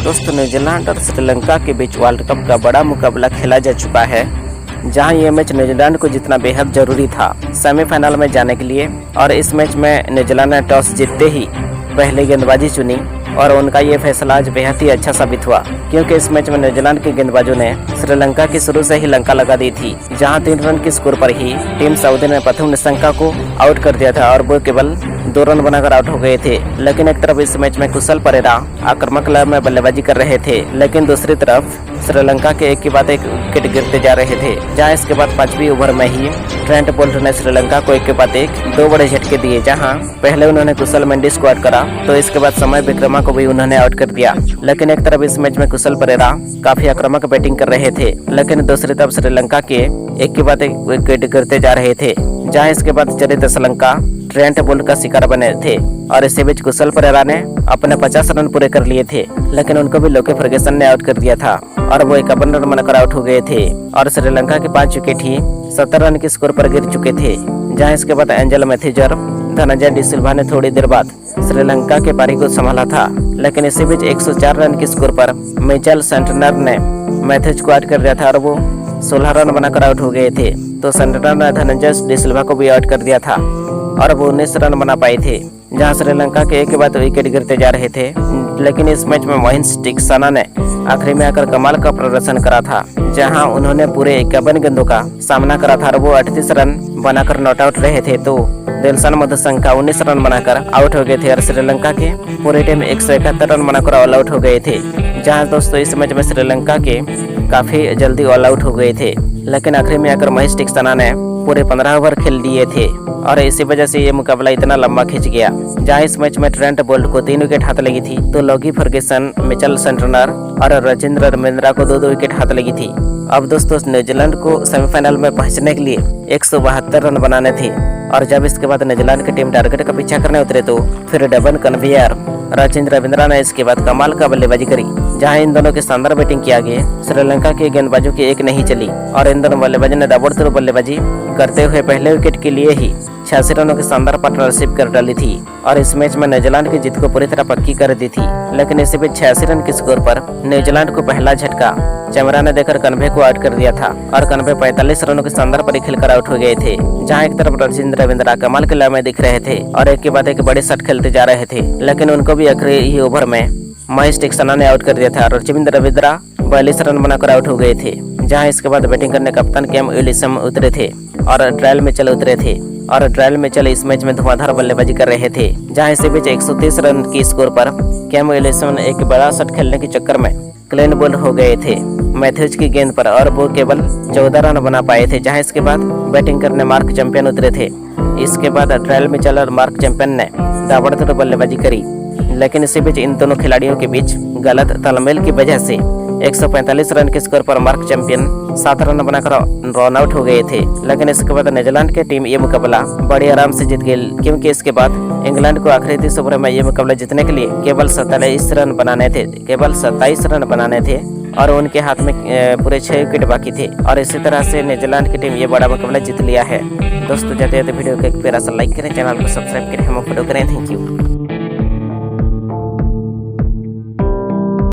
दोस्तों न्यूजीलैंड और श्रीलंका के बीच वर्ल्ड कप का बड़ा मुकाबला खेला जा चुका है, जहां ये मैच न्यूजीलैंड को जीतना बेहद जरूरी था सेमीफाइनल में जाने के लिए। और इस मैच में न्यूजीलैंड ने टॉस जीतते ही पहले गेंदबाजी चुनी और उनका ये फैसला आज बेहद ही अच्छा साबित हुआ, क्योंकि इस मैच में न्यूजीलैंड के गेंदबाजों ने श्रीलंका की शुरू से ही लंका लगा दी थी, जहां 3 रन के स्कोर पर ही टीम सऊदी ने प्रथम निशंका को आउट कर दिया था और वो केवल 2 रन बनाकर आउट हो गए थे। लेकिन एक तरफ इस मैच में कुशल परेरा आक्रामक लय में बल्लेबाजी कर रहे थे, लेकिन दूसरी तरफ श्रीलंका के एक के बाद एक विकेट गिरते जा रहे थे, जहां इसके बाद 5वीं ओवर में ही ट्रेंट बोल्ट ने श्रीलंका को एक के बाद एक 2 बड़े झटके दिए। जहां पहले उन्होंने कुशल मेंडिस को आउट करा तो इसके बाद समय विक्रमा को भी उन्होंने आउट कर दिया। लेकिन एक तरफ इस मैच में कुशल परेरा काफी आक्रामक बैटिंग कर रहे थे, लेकिन दूसरी तरफ श्रीलंका के एक के बाद एक विकेट गिरते जा रहे थे, जहां इसके बाद चरित्र श्रीलंका ट्रेंट बोल्ट का शिकार बने थे। और इसी बीच कुशल परेरा ने अपने 50 रन पूरे कर लिए थे, लेकिन उनको भी लोके फर्गुसन ने आउट कर दिया था और वो 51 रन बनाकर आउट हो गए थे। और श्रीलंका के 5 विकेट ही 70 रन के स्कोर पर गिर चुके थे, जहां इसके बाद एंजल मैथ्यूज और धनंजय डी सिल्वा ने थोड़ी देर बाद श्रीलंका के पारी को संभाला था। लेकिन इसी बीच 104 रन के स्कोर पर मिचेल सेंटनर ने मैथ्यूज को आउट कर दिया था और वो 16 रन बनाकर आउट हो गए थे। तो सेंटनर ने धनंजय डी सिल्वा को भी आउट कर दिया था और वो 19 रन बना पाए थे, जहां श्रीलंका के एक के बाद विकेट गिरते जा रहे थे। लेकिन इस मैच में मोहिन स्टिक्सना ने आखिरी में आकर कमाल का प्रदर्शन करा था, जहां उन्होंने पूरे 51 गेंदों का सामना करा था और वो 38 रन बनाकर नॉट आउट रहे थे। तो दिलशन मधुशंका 19 रन बनाकर आउट हो गए थे और श्रीलंका के पूरी टीम 171 रन बनाकर ऑल आउट हो गए थे। जहां दोस्तों इस मैच में श्रीलंका के काफी जल्दी ऑल आउट हो गए थे, लेकिन आखिरी में आकर मोहिन स्टिक्सना ने पूरे 15 ओवर खेल लिए थे और इसी वजह से ये मुकाबला इतना लंबा खिंच गया। जहां इस मैच में ट्रेंट बोल्ट को 3 विकेट हाथ लगी थी, तो लोकी फर्गुसन, मिचेल सेंटनर और रविंद्र रवींद्रा को 2-2 विकेट हाथ लगी थी। अब दोस्तों न्यूजीलैंड को सेमीफाइनल में पहुंचने के लिए 172 रन बनाने थे और जब इसके बाद न्यूजीलैंड की टीम टारगेट का पीछा करने उतरे तो फिर डेवन कन्वेयर रविंद्र रवींद्रा ने इसके बाद कमाल का बल्लेबाजी करी, जहां इन दोनों की शानदार बैटिंग के आगे श्रीलंका के गेंदबाजों की एक नहीं चली और इन दोनों बल्लेबाजों ने ताबड़तोड़ बल्लेबाजी करते हुए पहले विकेट के लिए ही 86 रनों की शानदार पार्टनरशिप कर डाली थी और इस मैच में न्यूजीलैंड की जीत को पूरी तरह पक्की कर दी थी। लेकिन इसी बीच 86 रन के स्कोर पर न्यूजीलैंड को पहला झटका चमरा ने देकर कन्वे को आउट कर दिया था और कन्वे 45 रनों की शानदार पारी खेलकर आउट हो गए थे। जहां एक तरफ रविंद्र रवींद्रा कमाल के लय में दिख रहे थे और एक के बाद एक बड़े शॉट खेलते जा रहे थे, लेकिन उनको भी आखिरी ही ओवर में मोहिन स्टिक्सना ने आउट कर दिया था और रविंद्र रवींद्रा 42 रन बनाकर आउट हो गए थे। जहां इसके बाद बैटिंग करने कप्तान कैम विलियम्स उतरे थे और ट्रायल मिचेल उतरे थे और ट्रायल मिचेल इस मैच में धुआंधार बल्लेबाजी कर रहे थे। जहां इसी बीच 130 रन की स्कोर पर कैम विलियम्स ने एक बड़ा शॉट खेलने के चक्कर में क्लीन बोल्ड हो गए थे मैथ्यूज की गेंद पर और वो केवल 14 रन बना पाए थे। जहां इसके बाद बैटिंग करने मार्क चैंपियन उतरे थे। इसके बाद ट्रायल मिचेल और मार्क चैंपियन ने ताबड़तोड़ बल्लेबाजी करी, लेकिन इसी बीच इन दोनों खिलाड़ियों के बीच गलत तालमेल की वजह से 145 रन के स्कोर पर मार्क चैंपियन 7 रन बनाकर रन आउट हो गए थे। लेकिन इसके बाद न्यूजीलैंड की टीम ये मुकाबला बड़े आराम से जीत गई, क्योंकि इसके बाद इंग्लैंड को आखिरी 30 ओवर में ये मुकाबला जीतने के लिए केवल 27 रन बनाने थे और उनके हाथ में पूरे 6 विकेट बाकी थे और इसी तरह से न्यूजीलैंड की टीम ये बड़ा मुकाबला जीत लिया है। दोस्तों जाते जाते वीडियो को एक प्यारा सा लाइक करें, चैनल को सब्सक्राइब करें, हम फॉलो करें। Thank you.